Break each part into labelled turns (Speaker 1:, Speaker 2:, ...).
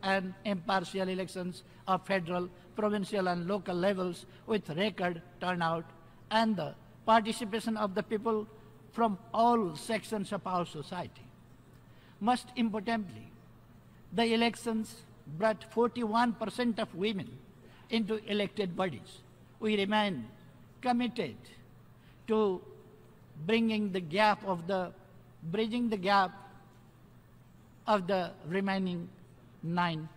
Speaker 1: and impartial elections of federal, provincial and local levels with record turnout and the participation of the people from all sections of our society. Most importantly, the elections brought 41% of women into elected bodies. We remain committed to bridging the gap of the remaining 9%.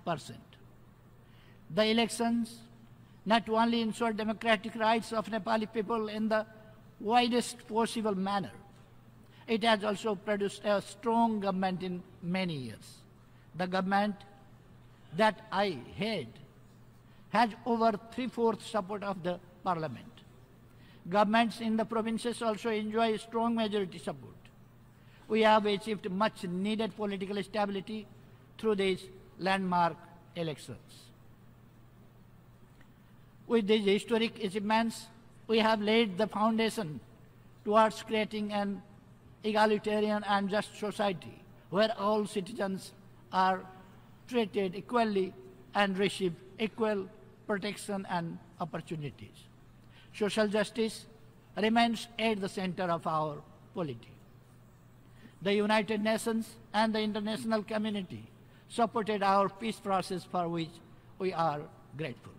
Speaker 1: The elections not only ensure democratic rights of Nepali people in the widest possible manner, it has also produced a strong government in many years. The government that I head has over 3/4 support of the parliament. Governments in the provinces also enjoy strong majority support. We have achieved much needed political stability through these landmark elections. With these historic achievements, we have laid the foundation towards creating an egalitarian and just society where all citizens are treated equally and receive equal protection and opportunities. Social justice remains at the center of our polity. The United Nations and the international community supported our peace process, for which we are grateful.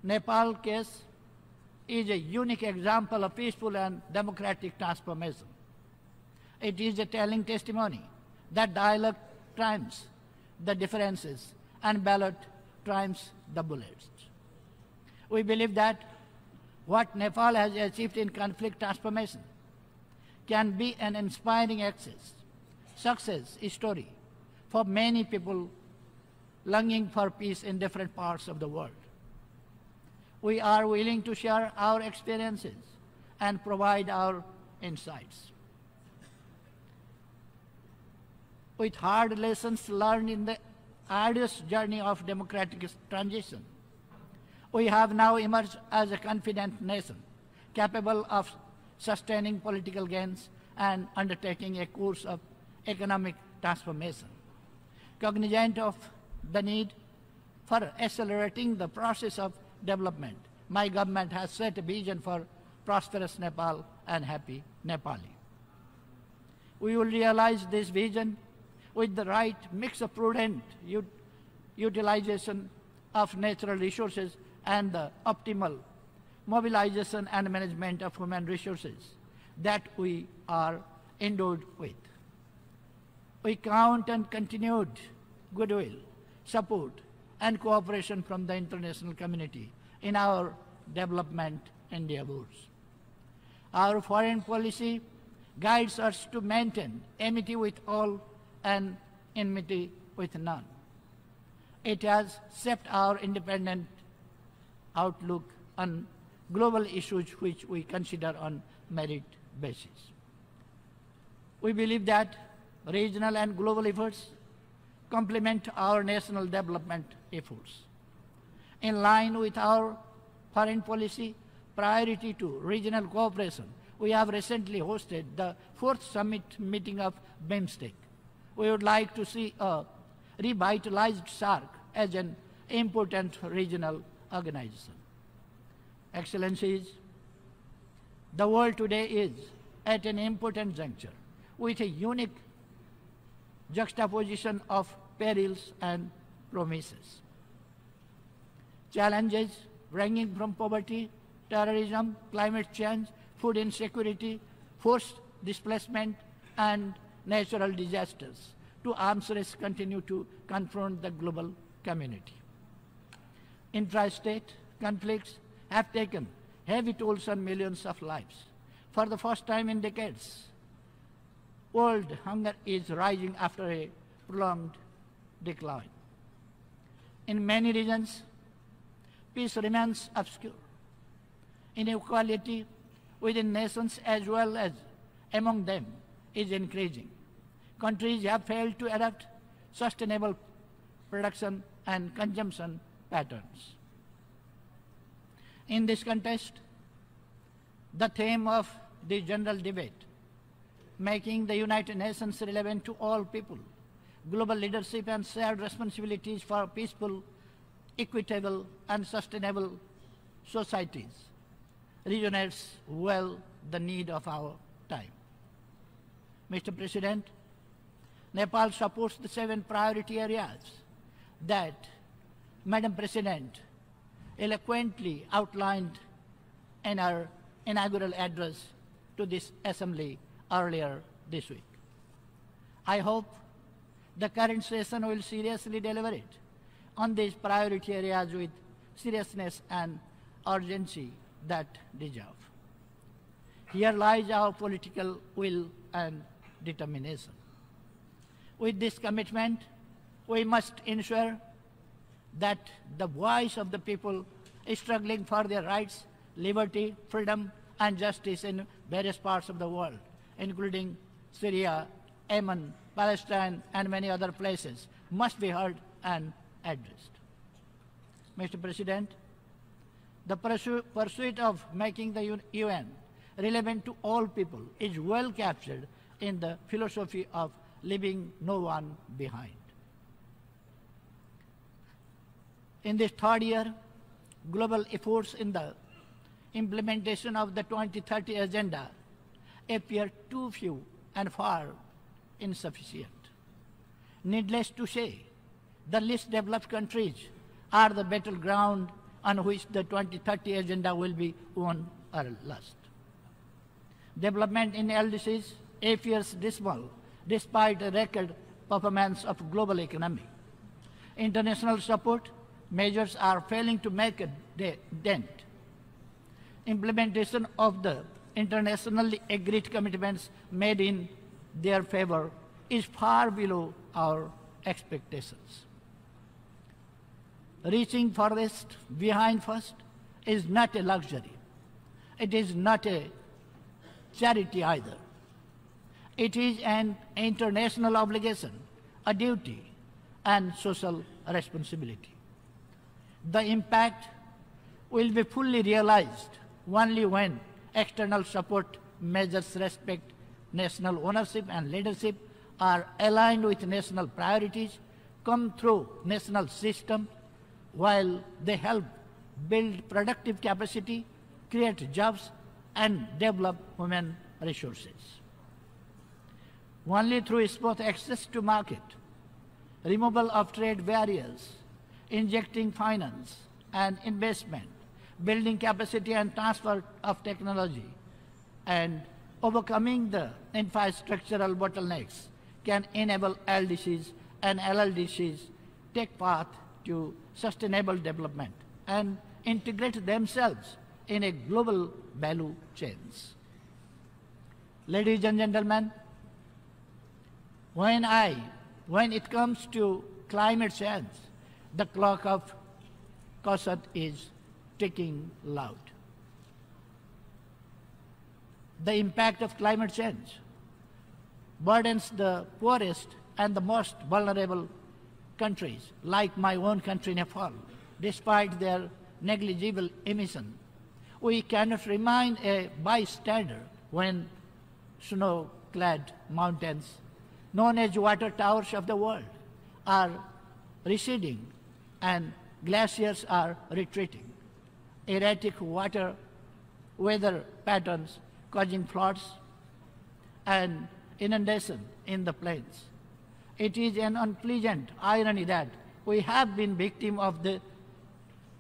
Speaker 1: Nepal case is a unique example of peaceful and democratic transformation. It is a telling testimony that dialogue triumphs the differences and ballot triumphs the bullets. We believe that what Nepal has achieved in conflict transformation can be an inspiring success story for many people longing for peace in different parts of the world. We are willing to share our experiences and provide our insights. With hard lessons learned in the arduous journey of democratic transition, we have now emerged as a confident nation, capable of sustaining political gains and undertaking a course of economic transformation. Cognizant of the need for accelerating the process of development, my government has set a vision for prosperous Nepal and happy Nepali. We will realize this vision with the right mix of prudent utilization of natural resources and the optimal mobilization and management of human resources that we are endowed with. We count on continued goodwill, support, and cooperation from the international community in our development endeavors. Our foreign policy guides us to maintain amity with all and enmity with none. It has shaped our independent outlook on global issues which we consider on merit basis. We believe that regional and global efforts complement our national development efforts. In line with our foreign policy priority to regional cooperation, we have recently hosted the 4th summit meeting of BIMSTEC. We would like to see a revitalized SAARC as an important regional organization. Excellencies, the world today is at an important juncture with a unique juxtaposition of perils and promises. Challenges ranging from poverty, terrorism, climate change, food insecurity, forced displacement, and natural disasters to arms race continue to confront the global community. Intrastate conflicts have taken heavy tolls on millions of lives. For the first time in decades, world hunger is rising after a prolonged decline. In many regions, peace remains obscure. Inequality within nations as well as among them is increasing. Countries have failed to adopt sustainable production and consumption patterns. In this context, the theme of the general debate, making the United Nations relevant to all people, global leadership and shared responsibilities for peaceful, equitable, and sustainable societies resonates well the need of our time. Mr. President, Nepal supports the 7 priority areas that Madam President eloquently outlined in her inaugural address to this Assembly earlier this week. I hope the current session will seriously deliberate on these priority areas with seriousness and urgency that deserve. Here lies our political will and determination. With this commitment, we must ensure that the voice of the people is struggling for their rights, liberty, freedom, and justice in various parts of the world, including Syria, Yemen, Palestine, and many other places, must be heard and addressed. Mr. President, the pursuit of making the UN relevant to all people is well captured in the philosophy of leaving no one behind. In this third year, global efforts in the implementation of the 2030 Agenda appear too few and far insufficient. Needless to say, the least developed countries are the battleground on which the 2030 Agenda will be won or lost. Development in LDCs appears dismal despite a record performance of global economy. International support measures are failing to make a dent. Implementation of the internationally agreed commitments made in their favor is far below our expectations. Reaching farthest behind first is not a luxury. It is not a charity either. It is an international obligation, a duty, and social responsibility. The impact will be fully realized only when external support measures respect national ownership and leadership, are aligned with national priorities, come through national systems, while they help build productive capacity, create jobs, and develop human resources. Only through smooth access to market, removal of trade barriers, injecting finance and investment, building capacity and transfer of technology, and overcoming the infrastructural bottlenecks can enable LDCs and LLDCs take path to sustainable development and integrate themselves in a global value chains. Ladies and gentlemen, when it comes to climate change, the clock of caution is ticking loud. The impact of climate change burdens the poorest and the most vulnerable countries, like my own country, Nepal. Despite their negligible emission, we cannot remain a bystander when snow-clad mountains, known as water towers of the world, are receding and glaciers are retreating. Erratic weather patterns causing floods and inundation in the plains. It is an unpleasant irony that we have been victim of the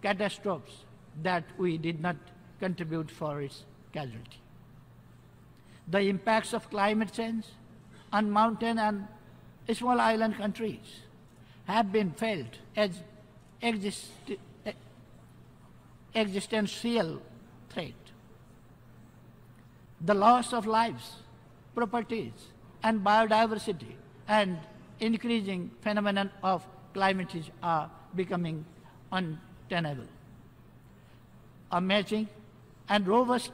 Speaker 1: catastrophes that we did not contribute for its casualty. The impacts of climate change on mountain and small island countries have been felt as existential threat. The loss of lives, properties, and biodiversity and increasing phenomenon of climate change are becoming untenable. A matching and robust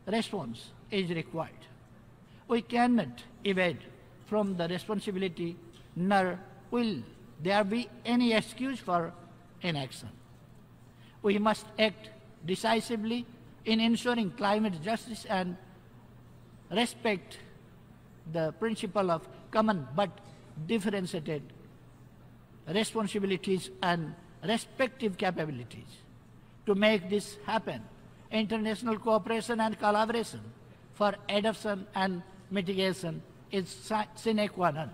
Speaker 1: response is required. We cannot evade from the responsibility, nor will there be any excuse for inaction. We must act decisively in ensuring climate justice and respect the principle of common but differentiated responsibilities and respective capabilities. To make this happen, international cooperation and collaboration for adoption and mitigation is sine qua non.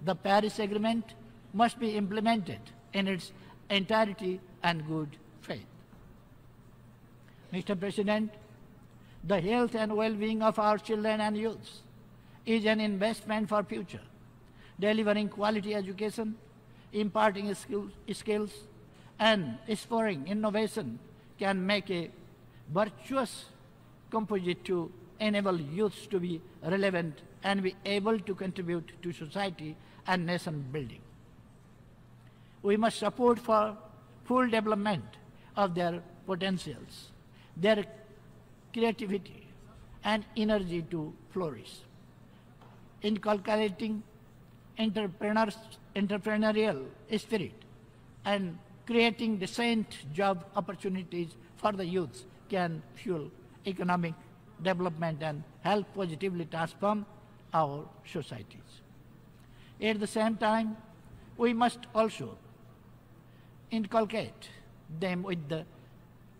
Speaker 1: The Paris Agreement must be implemented in its entirety and good faith. Mr. President, the health and well-being of our children and youths is an investment for future. Delivering quality education, imparting skills, and spurring innovation can make a virtuous composite to enable youths to be relevant and be able to contribute to society and nation building. We must support for full development of their potentials, their creativity, and energy to flourish. Inculcating entrepreneurial spirit and creating decent job opportunities for the youth can fuel economic development and help positively transform our societies. At the same time, we must also inculcate them with the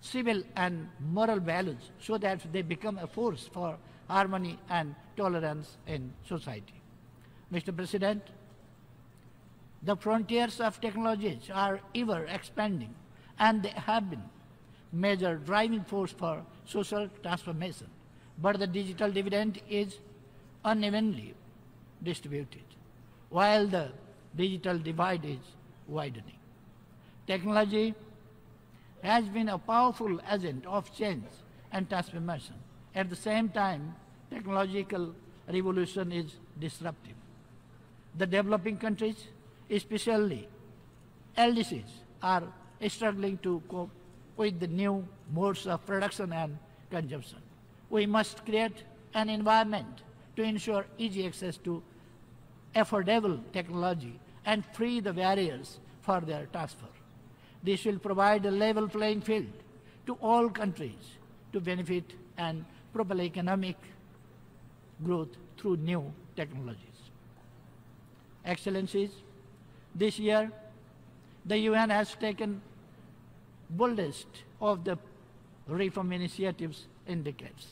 Speaker 1: civil and moral values so that they become a force for harmony and tolerance in society. Mr. President, the frontiers of technologies are ever expanding, and they have been major driving force for social transformation. But the digital dividend is unevenly distributed, while the digital divide is widening. Technology has been a powerful agent of change and transformation. At the same time, technological revolution is disruptive. The developing countries, especially LDCs, are struggling to cope with the new modes of production and consumption. We must create an environment to ensure easy access to affordable technology and free the barriers for their transfer. This will provide a level playing field to all countries to benefit and propel economic growth through new technologies. Excellencies, this year the UN has taken boldest of the reform initiatives in decades.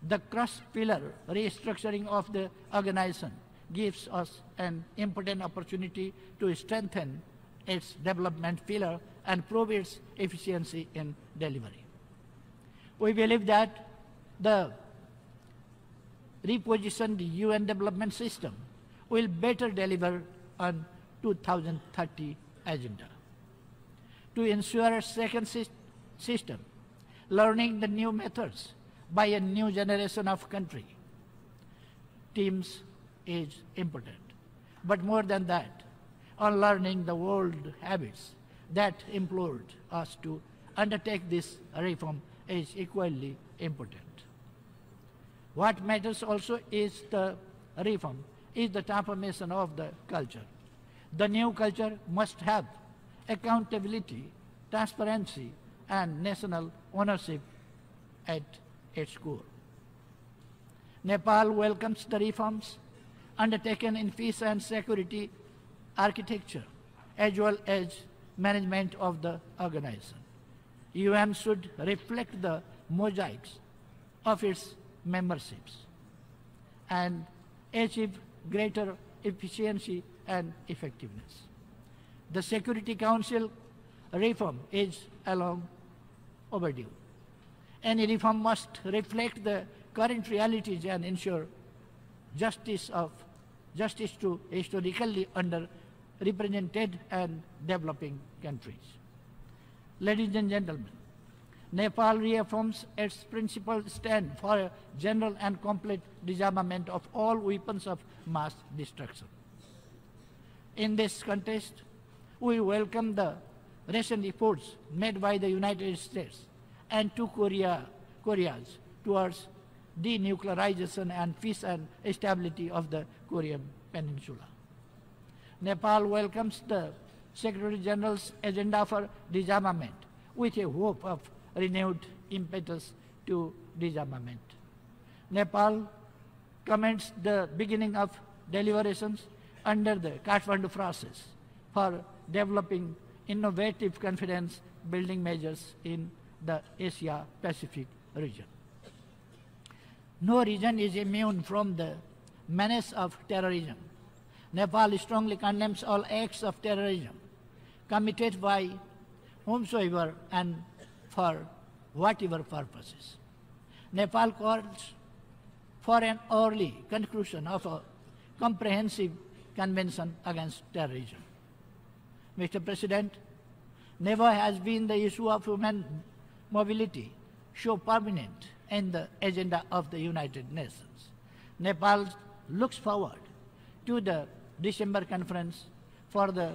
Speaker 1: The cross-pillar restructuring of the organization gives us an important opportunity to strengthen its development pillar and prove its efficiency in delivery. We believe that the repositioned UN development system will better deliver on 2030 agenda. To ensure a second system, learning the new methods by a new generation of country teams is important. But more than that, on learning the old habits that implored us to undertake this reform is equally important. What matters also is the reform, is the transformation of the culture. The new culture must have accountability, transparency, and national ownership at its core. Nepal welcomes the reforms undertaken in peace and security architecture, as well as management of the organization. UN should reflect the mosaics of its memberships and achieve greater efficiency and effectiveness. The Security Council reform is long overdue. Any reform must reflect the current realities and ensure justice to historically underrepresented and developing countries. Ladies and gentlemen, Nepal reaffirms its principled stand for a general and complete disarmament of all weapons of mass destruction. In this context, we welcome the recent efforts made by the United States and two Koreas towards denuclearization and peace and stability of the Korean Peninsula. Nepal welcomes the Secretary General's agenda for disarmament with a hope of renewed impetus to disarmament. Nepal commends the beginning of deliberations under the Kathmandu process for developing innovative confidence-building measures in the Asia-Pacific region. No region is immune from the menace of terrorism. Nepal strongly condemns all acts of terrorism committed by whomsoever and for whatever purposes. Nepal calls for an early conclusion of a comprehensive convention against terrorism. Mr. President, never has been the issue of human mobility so prominent in the agenda of the United Nations. Nepal looks forward to the December conference for the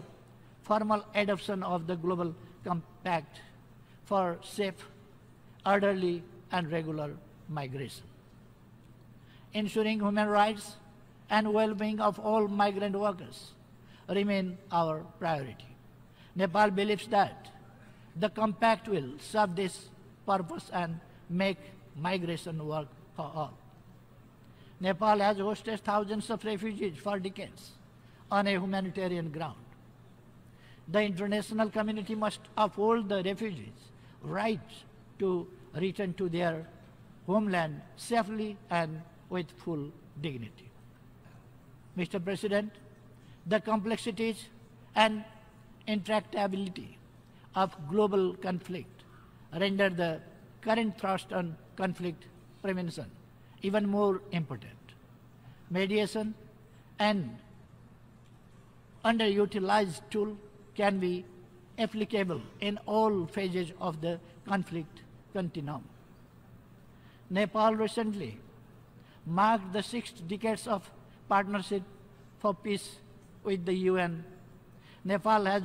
Speaker 1: formal adoption of the Global Compact for safe, orderly, and regular migration. Ensuring human rights and well-being of all migrant workers remain our priority. Nepal believes that the compact will serve this purpose and make migration work for all. Nepal has hosted thousands of refugees for decades on a humanitarian ground. The international community must uphold the refugees' right to return to their homeland safely and with full dignity. Mr. President, the complexities and intractability of global conflict render the current thrust on conflict prevention even more important. Mediation and underutilized tool can be applicable in all phases of the conflict continuum. Nepal recently marked the 6th decades of partnership for peace with the UN. Nepal has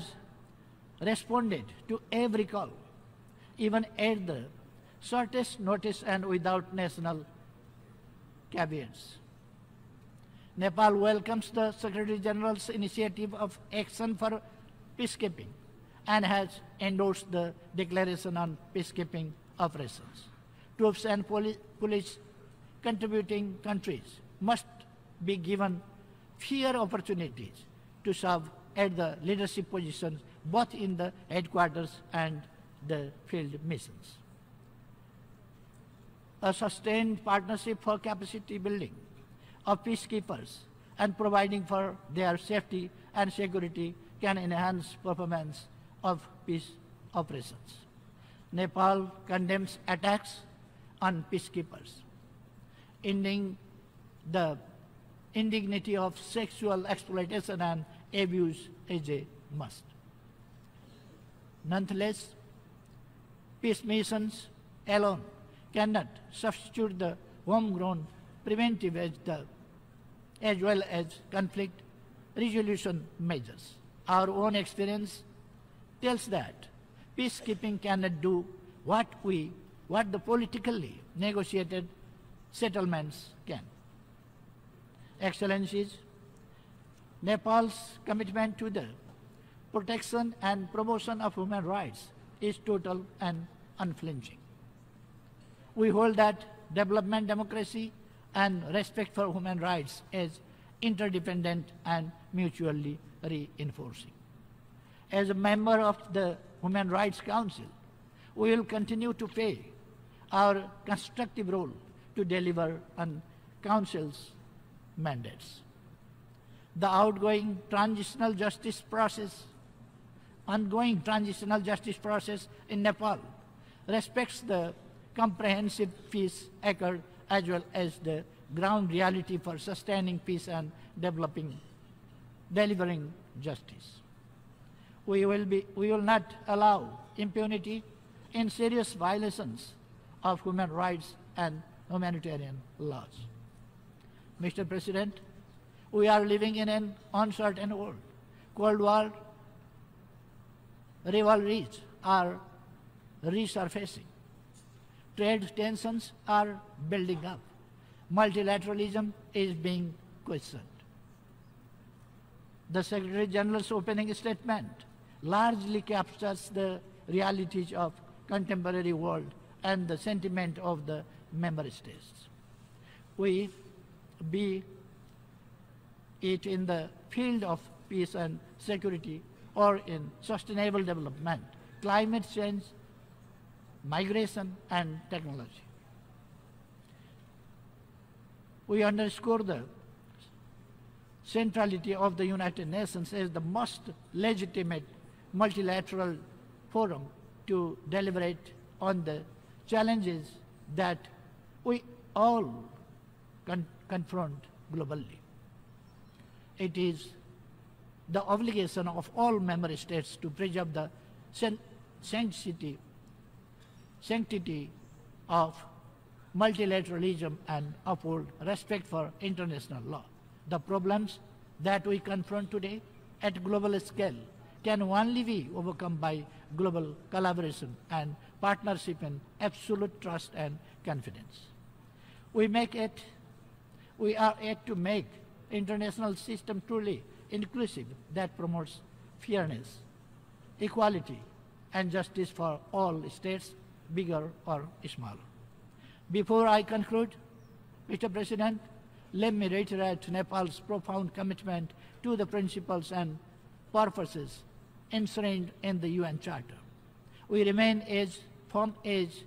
Speaker 1: responded to every call, even at the shortest notice and without national caveats. Nepal welcomes the Secretary General's initiative of action for peacekeeping and has endorsed the Declaration on Peacekeeping Operations. Troops and police contributing countries must be given fair opportunities to serve at the leadership positions both in the headquarters and the field missions. A sustained partnership for capacity building of peacekeepers and providing for their safety and security can enhance performance of peace operations. Nepal condemns attacks on peacekeepers. Ending the indignity of sexual exploitation and abuse is a must. Nonetheless, peace missions alone cannot substitute the homegrown preventive as well as conflict resolution measures. Our own experience tells that peacekeeping cannot do what the politically negotiated settlements can. Excellencies, Nepal's commitment to the protection and promotion of human rights is total and unflinching. We hold that development, democracy, and respect for human rights is interdependent and mutually reinforcing. As a member of the Human Rights Council, we will continue to play our constructive role to deliver on Council's mandates. The ongoing transitional justice process in Nepal respects the comprehensive peace accord as well as the ground reality for sustaining peace and delivering justice. We will not allow impunity in serious violations of human rights and humanitarian laws. Mr. President, we are living in an uncertain world. Cold War rivalries are resurfacing. Trade tensions are building up. Multilateralism is being questioned. The Secretary General's opening statement largely captures the realities of contemporary world and the sentiment of the member states. We, be it in the field of peace and security or in sustainable development, climate change, migration, and technology. We underscore the centrality of the United Nations as the most legitimate multilateral forum to deliberate on the challenges that we all confront globally. It is the obligation of all member states to preserve the sanctity of multilateralism and uphold respect for international law. The problems that we confront today at global scale can only be overcome by global collaboration and partnership in absolute trust and confidence. We are yet to make international system truly inclusive that promotes fairness, equality, and justice for all states, bigger or smaller. Before I conclude, Mr. President, let me reiterate Nepal's profound commitment to the principles and purposes enshrined in the UN Charter. We remain as firm as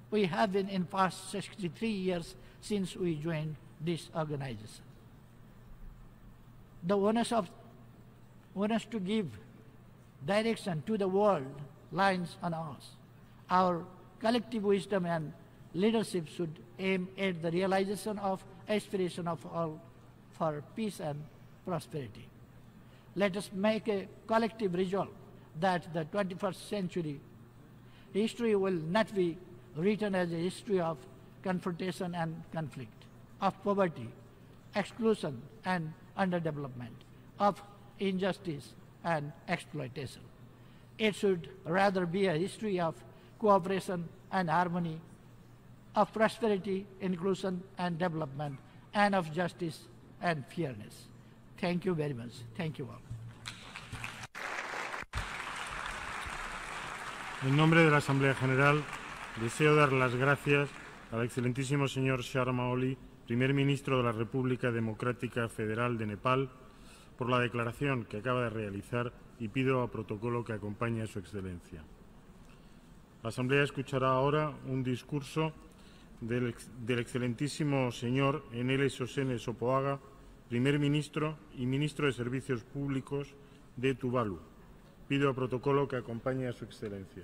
Speaker 1: we have been in past 63 years since we joined this organization. The onus to give direction to the world lies on us. Our collective wisdom and leadership should aim at the realization of aspiration of all for peace and prosperity. Let us make a collective resolve that the 21st century history will not be written as a history of confrontation and conflict, of poverty, exclusion and underdevelopment, of injustice and exploitation. It should rather be a history of cooperation and harmony, of prosperity, inclusion and development, and of justice and fairness. Thank you very much. Thank you all.
Speaker 2: En nombre de la Asamblea General, deseo dar las gracias al excelentísimo señor Sharma Oli, primer ministro de la República Democrática Federal de Nepal, por la declaración que acaba de realizar y pido a protocolo que acompañe a su excelencia. La Asamblea escuchará ahora un discurso del excelentísimo señor Enele Sosene Sopoaga, primer ministro y ministro de Servicios Públicos de Tuvalu. Pido a protocolo que acompañe a su excelencia.